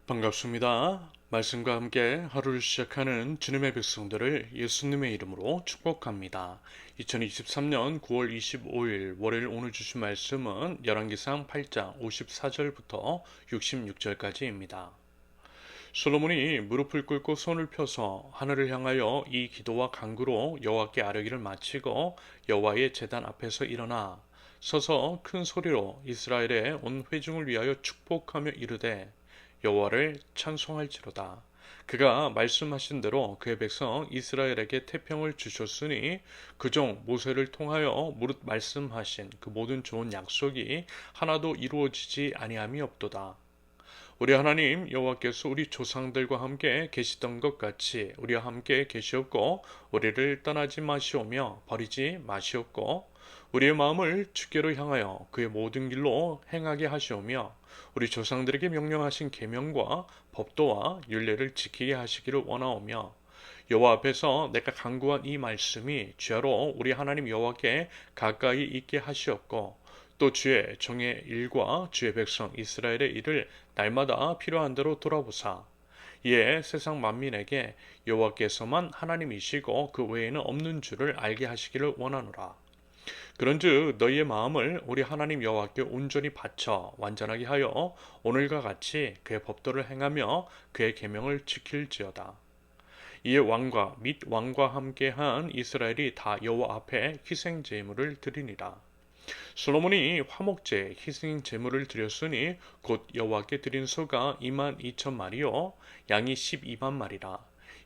반갑습니다. 말씀과 함께 하루를 시작하는 주님의 백성들을 예수님의 이름으로 축복합니다. 2023년 9월 25일 월요일 오늘 주신 말씀은 열왕기상 8장 54절부터 66절까지입니다. 솔로몬이 무릎을 꿇고 손을 펴서 하늘을 향하여 이 기도와 간구로 여호와께 아뢰기를 마치고 여호와의 제단 앞에서 일어나 서서 큰 소리로 이스라엘의 온 회중을 위하여 축복하며 이르되 여호와를 찬송할지로다. 그가 말씀하신 대로 그의 백성 이스라엘에게 태평을 주셨으니 그 종 모세를 통하여 무릇 말씀하신 그 모든 좋은 약속이 하나도 이루어지지 아니함이 없도다. 우리 하나님 여호와께서 우리 조상들과 함께 계시던 것 같이 우리와 함께 계시었고 우리를 떠나지 마시오며 버리지 마시었고 우리의 마음을 주께로 향하여 그의 모든 길로 행하게 하시오며 우리 조상들에게 명령하신 계명과 법도와 율례를 지키게 하시기를 원하오며 여호와 앞에서 내가 간구한 이 말씀이 주야로 우리 하나님 여호와께 가까이 있게 하시었고 또 주의 종의 일과 주의 백성 이스라엘의 일을 날마다 필요한 대로 돌아보사 이에 세상 만민에게 여호와께서만 하나님이시고 그 외에는 없는 줄을 알게 하시기를 원하노라. 그런즉 너희의 마음을 우리 하나님 여호와께 온전히 바쳐 완전하게 하여 오늘과 같이 그의 법도를 행하며 그의 계명을 지킬지어다. 이에 왕과 및 왕과 함께한 이스라엘이 다 여호와 앞에 희생 제물을 드리니라. 솔로몬이 화목제 희생 제물을 드렸으니 곧 여호와께 드린 소가 22,000마리요 양이 12만 마리라.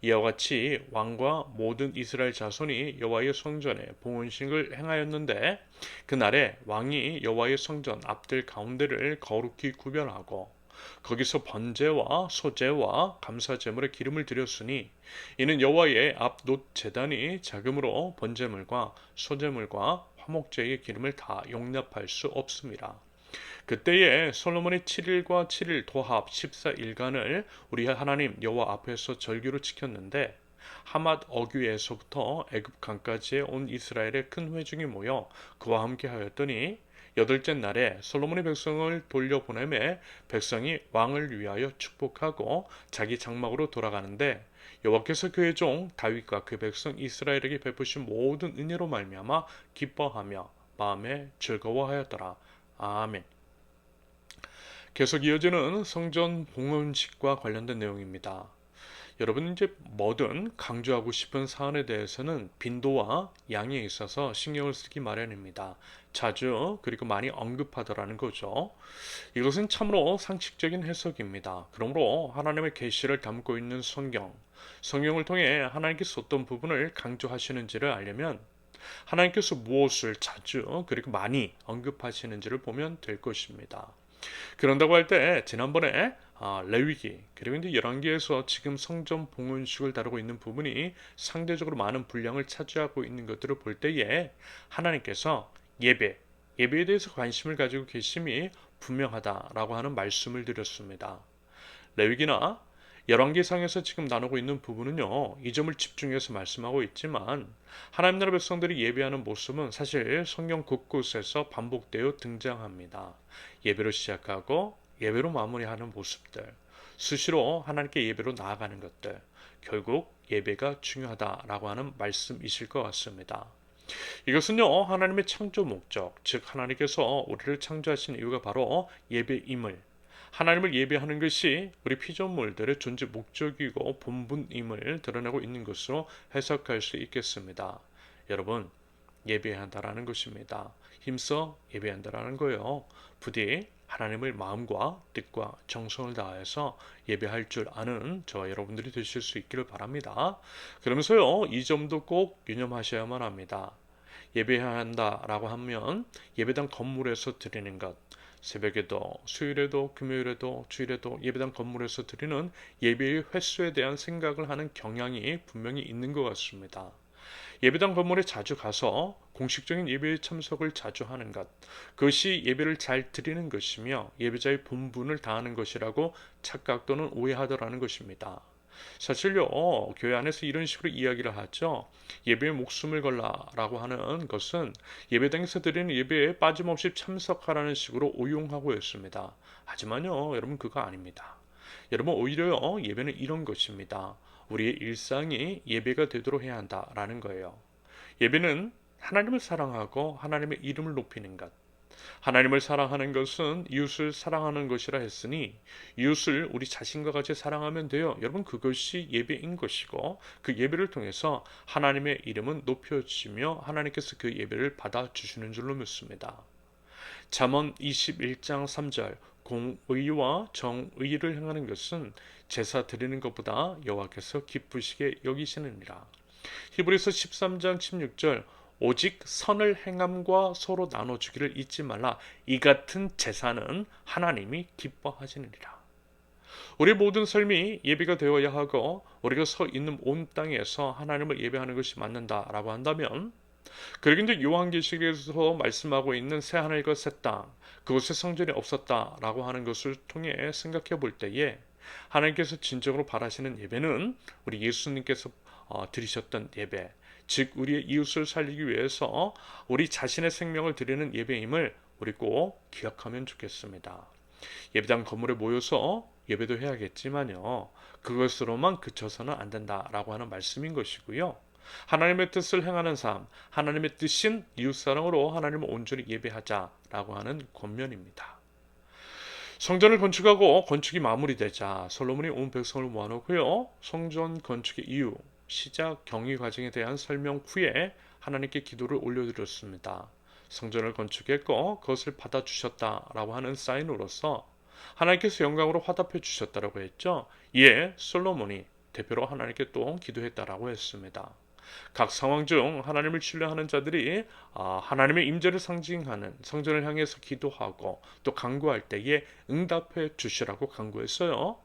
이와 같이 왕과 모든 이스라엘 자손이 여호와의 성전에 봉헌식을 행하였는데 그날에 왕이 여호와의 성전 앞들 가운데를 거룩히 구별하고 거기서 번제와 소제와 감사 제물의 기름을 드렸으니 이는 여호와의 앞 놋 제단이 자금으로 번제물과 소제물과 화목제의 기름을 다 용납할 수 없습니다. 그때에 솔로몬이 7일과 7일 도합 14일간을 우리 하나님 여호와 앞에서 절기로 지켰는데 하맛 어귀에서부터 애굽 강까지에 온 이스라엘의 큰 회중이 모여 그와 함께 하였더니 여덟째 날에 솔로몬의 백성을 돌려보내매 백성이 왕을 위하여 축복하고 자기 장막으로 돌아가는데 여호와께서 그의 종 다윗과 그 백성 이스라엘에게 베푸신 모든 은혜로 말미암아 기뻐하며 마음에 즐거워하였더라. 아멘. 계속 이어지는 성전 봉헌식과 관련된 내용입니다. 여러분 이제 뭐든 강조하고 싶은 사안에 대해서는 빈도와 양에 있어서 신경을 쓰기 마련입니다. 자주 그리고 많이 언급하더라는 거죠. 이것은 참으로 상식적인 해석입니다. 그러므로 하나님의 계시를 담고 있는 성경을 통해 하나님께서 어떤 부분을 강조하시는지를 알려면 하나님께서 무엇을 자주 그리고 많이 언급하시는지를 보면 될 것입니다. 그런다고 할 때 지난번에 레위기 그리고 이제 열왕기에서 지금 성전 봉헌식을 다루고 있는 부분이 상대적으로 많은 분량을 차지하고 있는 것들을 볼 때에 하나님께서 예배에 대해서 관심을 가지고 계심이 분명하다라고 하는 말씀을 드렸습니다. 레위기나 열왕기상에서 지금 나누고 있는 부분은요, 이 점을 집중해서 말씀하고 있지만 하나님 나라 백성들이 예배하는 모습은 사실 성경 곳곳에서 반복되어 등장합니다. 예배로 시작하고 예배로 마무리하는 모습들, 수시로 하나님께 예배로 나아가는 것들, 결국 예배가 중요하다라고 하는 말씀이실 것 같습니다. 이것은요, 하나님의 창조 목적, 즉 하나님께서 우리를 창조하신 이유가 바로 예배임을, 하나님을 예배하는 것이 우리 피조물들의 존재 목적이고 본분임을 드러내고 있는 것으로 해석할 수 있겠습니다. 여러분, 예배한다라는 것입니다. 힘써 예배한다라는 거예요. 부디 하나님을 마음과 뜻과 정성을 다해서 예배할 줄 아는 저와 여러분들이 되실 수 있기를 바랍니다. 그러면서요, 이 점도 꼭 유념하셔야만 합니다. 예배한다라고 하면 예배당 건물에서 드리는 것, 새벽에도 수요일에도 금요일에도 주일에도 예배당 건물에서 드리는 예배의 횟수에 대한 생각을 하는 경향이 분명히 있는 것 같습니다. 예배당 건물에 자주 가서 공식적인 예배에 참석을 자주 하는 것, 그것이 예배를 잘 드리는 것이며 예배자의 본분을 다하는 것이라고 착각 또는 오해하더라는 것입니다. 사실요, 교회 안에서 이런 식으로 이야기를 하죠. 예배에 목숨을 걸라라고 하는 것은 예배당에서 드리는 예배에 빠짐없이 참석하라는 식으로 오용하고 있습니다. 하지만요, 여러분 그거 아닙니다. 여러분, 오히려 예배는 이런 것입니다. 우리의 일상이 예배가 되도록 해야 한다라는 거예요. 예배는 하나님을 사랑하고 하나님의 이름을 높이는 것. 하나님을 사랑하는 것은 이웃을 사랑하는 것이라 했으니 이웃을 우리 자신과 같이 사랑하면 돼요. 여러분, 그것이 예배인 것이고 그 예배를 통해서 하나님의 이름은 높여지며 하나님께서 그 예배를 받아주시는 줄로 믿습니다. 잠언 21장 3절, 공의와 정의를 행하는 것은 제사 드리는 것보다 여호와께서 기쁘시게 여기시느니라. 히브리서 13장 16절, 오직 선을 행함과 서로 나눠주기를 잊지 말라. 이 같은 제사는 하나님이 기뻐하시느니라. 우리 모든 삶이 예배가 되어야 하고 우리가 서 있는 온 땅에서 하나님을 예배하는 것이 맞는다라고 한다면, 그리고 이제 요한계시록에서 말씀하고 있는 새 하늘과 새 땅, 그곳에 성전이 없었다라고 하는 것을 통해 생각해 볼 때에 하나님께서 진정으로 바라시는 예배는 우리 예수님께서 드리셨던 예배, 즉 우리의 이웃을 살리기 위해서 우리 자신의 생명을 드리는 예배임을 우리 꼭 기억하면 좋겠습니다. 예배당 건물에 모여서 예배도 해야겠지만요, 그것으로만 그쳐서는 안 된다라고 하는 말씀인 것이고요. 하나님의 뜻을 행하는 삶, 하나님의 뜻인 이웃사랑으로 하나님을 온전히 예배하자라고 하는 권면입니다. 성전을 건축하고 건축이 마무리되자 솔로몬이 온 백성을 모아놓고요, 성전 건축의 이유, 시작 경위 과정에 대한 설명 후에 하나님께 기도를 올려드렸습니다. 성전을 건축했고 그것을 받아주셨다라고 하는 사인으로서 하나님께서 영광으로 화답해 주셨다라고 했죠. 이에 솔로몬이 대표로 하나님께 또 기도했다라고 했습니다. 각 상황 중 하나님을 신뢰하는 자들이 하나님의 임재를 상징하는 성전을 향해서 기도하고 또 간구할 때에 응답해 주시라고 간구했어요.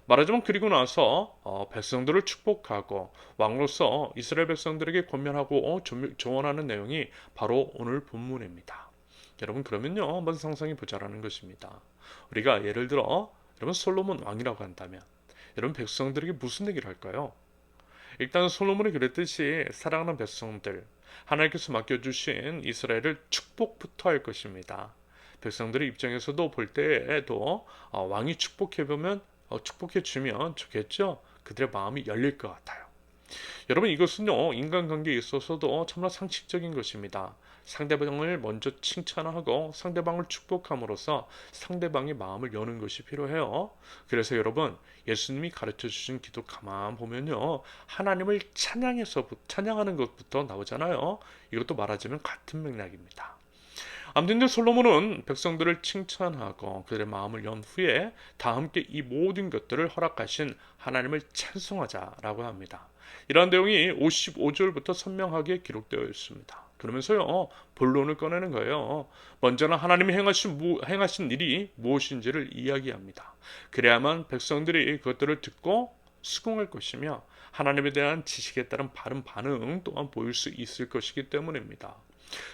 말하자면 그리고 나서 백성들을 축복하고 왕으로서 이스라엘 백성들에게 권면하고 조언하는 내용이 바로 오늘 본문입니다. 여러분, 그러면요, 한번 상상해 보자라는 것입니다. 우리가 예를 들어 여러분 솔로몬 왕이라고 한다면 여러분 백성들에게 무슨 얘기를 할까요? 일단 솔로몬이 그랬듯이 사랑하는 백성들, 하나님께서 맡겨주신 이스라엘을 축복부터 할 것입니다. 백성들의 입장에서도 볼 때에도 왕이 축복해보면 축복해주면 좋겠죠. 그들의 마음이 열릴 것 같아요. 여러분, 이것은요 인간관계에 있어서도 참나 상식적인 것입니다. 상대방을 먼저 칭찬하고 상대방을 축복함으로써 상대방의 마음을 여는 것이 필요해요. 그래서 여러분, 예수님이 가르쳐 주신 기도 가만 보면요, 하나님을 찬양하는 것부터 나오잖아요. 이것도 말하자면 같은 맥락입니다. 아무튼 솔로몬은 백성들을 칭찬하고 그들의 마음을 연 후에 다 함께 이 모든 것들을 허락하신 하나님을 찬송하자라고 합니다. 이러한 내용이 55절부터 선명하게 기록되어 있습니다. 그러면서요, 본론을 꺼내는 거예요. 먼저는 하나님이 행하신 일이 무엇인지를 이야기합니다. 그래야만 백성들이 그것들을 듣고 수긍할 것이며 하나님에 대한 지식에 따른 바른 반응 또한 보일 수 있을 것이기 때문입니다.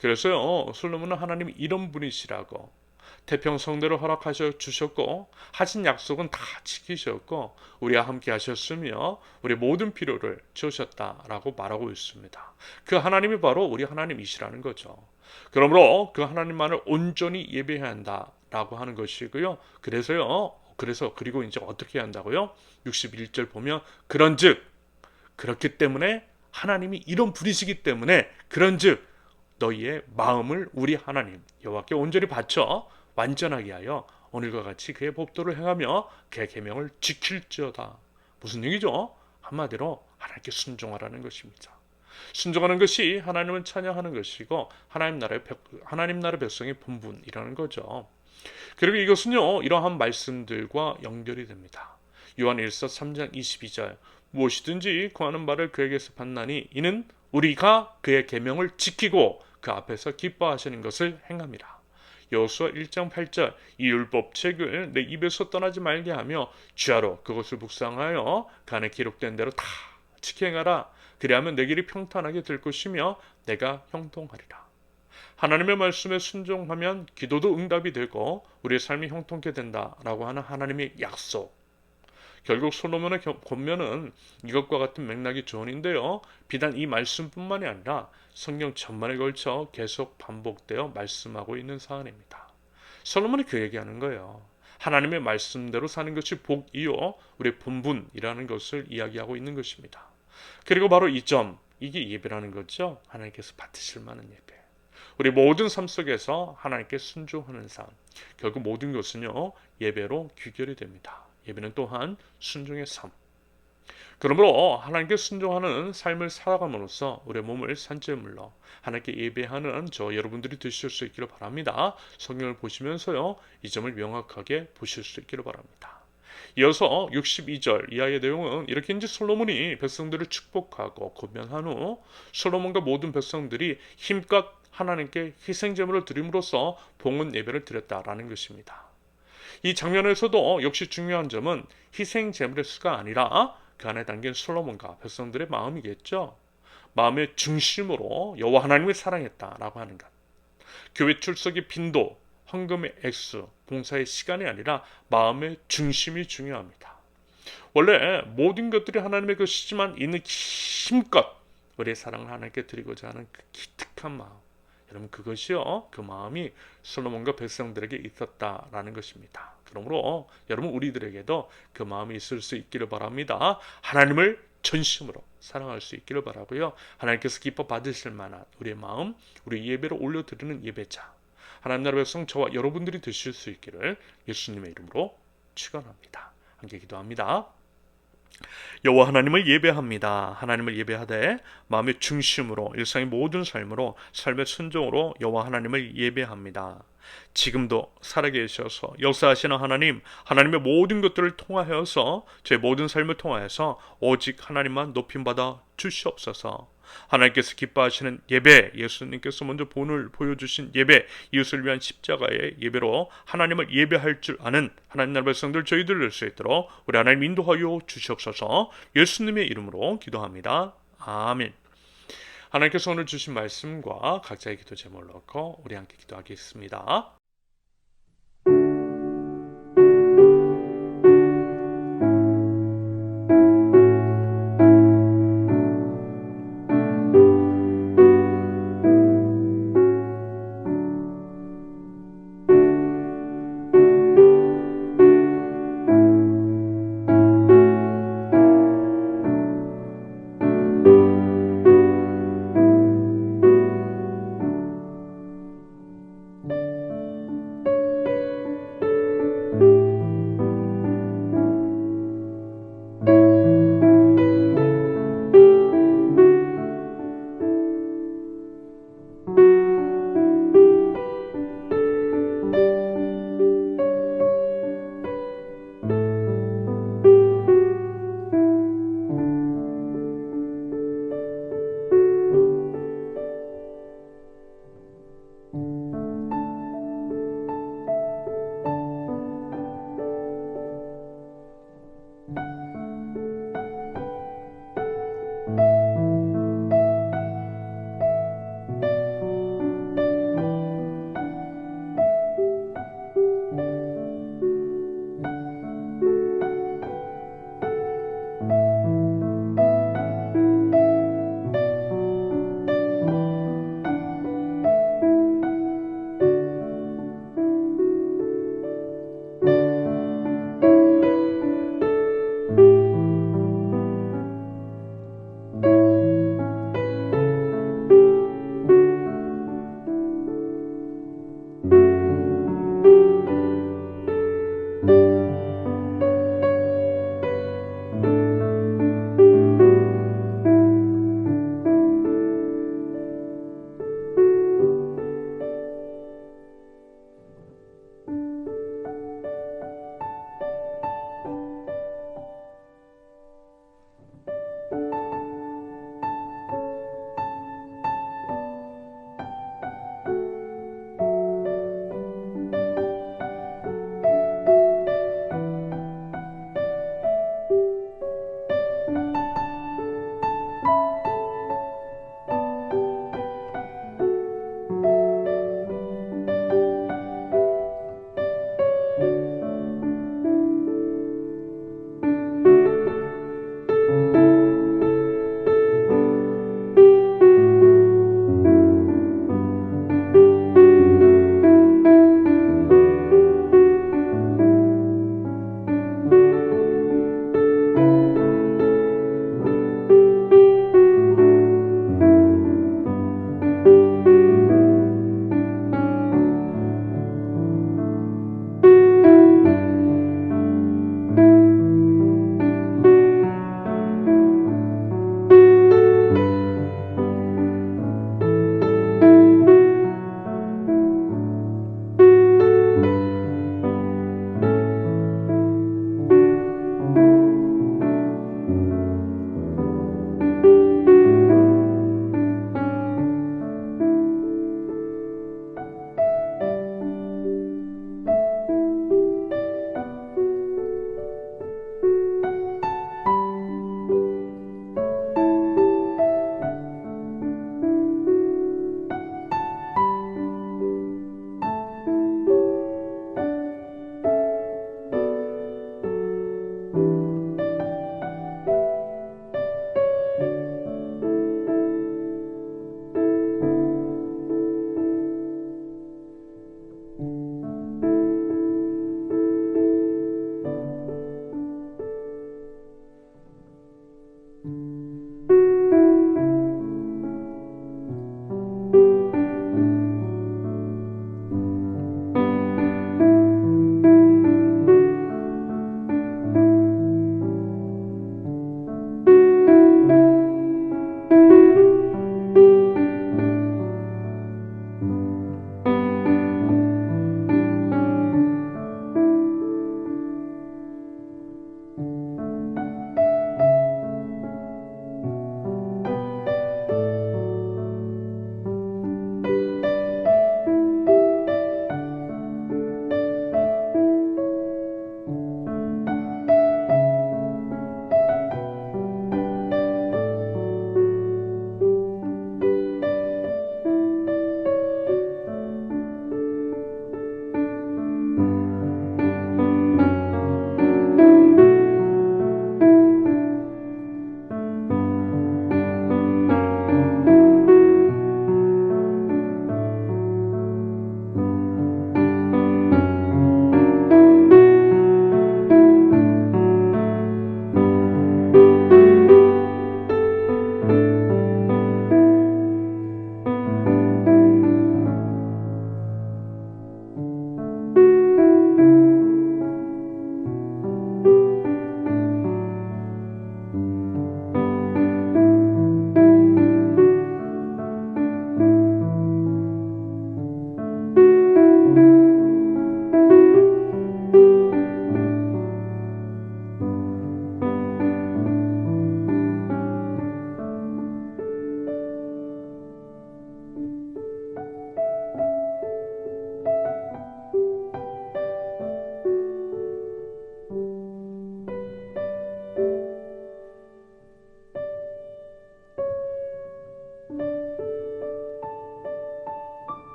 그래서요, 솔로몬은 하나님이 이런 분이시라고 태평성대를 허락하셔 주셨고 하신 약속은 다 지키셨고 우리와 함께 하셨으며 우리 모든 필요를 채우셨다라고 말하고 있습니다. 그 하나님이 바로 우리 하나님이시라는 거죠. 그러므로 그 하나님만을 온전히 예배해야 한다라고 하는 것이고요. 그리고 이제 어떻게 해야 한다고요? 61절 보면 그런즉 그렇기 때문에 하나님이 이런 분이시기 때문에 그런즉 너희의 마음을 우리 하나님 여호와께 온전히 바쳐 완전하게 하여 오늘과 같이 그의 법도를 행하며 그의 계명을 지킬지어다. 무슨 얘기죠? 한마디로 하나님께 순종하라는 것입니다. 순종하는 것이 하나님을 찬양하는 것이고 하나님 나라의 백성의 본분이라는 거죠. 그리고 이것은요, 이러한 말씀들과 연결이 됩니다. 요한 1서 3장 22절, 무엇이든지 구하는 바를 그에게서 받나니 이는 우리가 그의 계명을 지키고 그 앞에서 기뻐하시는 것을 행함이라. 여호수아 1장 8절, 이 율법책을 내 입에서 떠나지 말게 하며 주야로 그것을 묵상하여 그 안에 기록된 대로 다 지켜 행하라. 그리하면 내 길이 평탄하게 될 것이며 내가 형통하리라. 하나님의 말씀에 순종하면 기도도 응답이 되고 우리의 삶이 형통케 된다라고 하는 하나님의 약속. 결국 솔로몬의 권면은 이것과 같은 맥락의 조언인데요. 비단 이 말씀뿐만이 아니라 성경 전반에 걸쳐 계속 반복되어 말씀하고 있는 사안입니다. 솔로몬이 그 얘기하는 거예요. 하나님의 말씀대로 사는 것이 복이요 우리의 본분이라는 것을 이야기하고 있는 것입니다. 그리고 바로 이 점, 이게 예배라는 거죠. 하나님께서 받으실 만한 예배. 우리 모든 삶 속에서 하나님께 순종하는 삶. 결국 모든 것은요 예배로 귀결이 됩니다. 예배는 또한 순종의 삶. 그러므로 하나님께 순종하는 삶을 살아감으로써 우리의 몸을 산재물로 하나님께 예배하는 저 여러분들이 되실 수 있기를 바랍니다. 성경을 보시면서요 이 점을 명확하게 보실 수 있기를 바랍니다. 이어서 62절 이하의 내용은 이렇게 이제 솔로몬이 백성들을 축복하고 권면한 후 솔로몬과 모든 백성들이 힘껏 하나님께 희생제물을 드림으로써 봉헌 예배를 드렸다라는 것입니다. 이 장면에서도 역시 중요한 점은 희생제물의 수가 아니라 그 안에 담긴 솔로몬과 백성들의 마음이겠죠. 마음의 중심으로 여호와 하나님을 사랑했다라고 하는 것. 교회 출석의 빈도, 헌금의 액수, 봉사의 시간이 아니라 마음의 중심이 중요합니다. 원래 모든 것들이 하나님의 것이지만 있는 힘껏 우리의 사랑을 하나님께 드리고자 하는 그 기특한 마음. 여러분 그것이요 그 마음이 솔로몬과 백성들에게 있었다라는 것입니다. 그러므로 여러분 우리들에게도 그 마음이 있을 수 있기를 바랍니다. 하나님을 전심으로 사랑할 수 있기를 바라고요. 하나님께서 기뻐 받으실 만한 우리의 마음, 우리 예배를 올려드리는 예배자 하나님 나라 백성 저와 여러분들이 되실 수 있기를 예수님의 이름으로 축원합니다. 함께 기도합니다. 여호와 하나님을 예배합니다. 하나님을 예배하되 마음의 중심으로 일상의 모든 삶으로 삶의 순종으로 여호와 하나님을 예배합니다. 지금도 살아계셔서 역사하시는 하나님, 하나님의 모든 것들을 통하여서 제 모든 삶을 통하여서 오직 하나님만 높임받아 주시옵소서. 하나님께서 기뻐하시는 예배, 예수님께서 먼저 본을 보여주신 예배, 이웃을 위한 십자가의 예배로 하나님을 예배할 줄 아는 하나님 나라 백성들 저희들 될 수 있도록 우리 하나님 인도하여 주시옵소서. 예수님의 이름으로 기도합니다. 아멘. 하나님께서 오늘 주신 말씀과 각자의 기도 제목을 넣고 우리 함께 기도하겠습니다.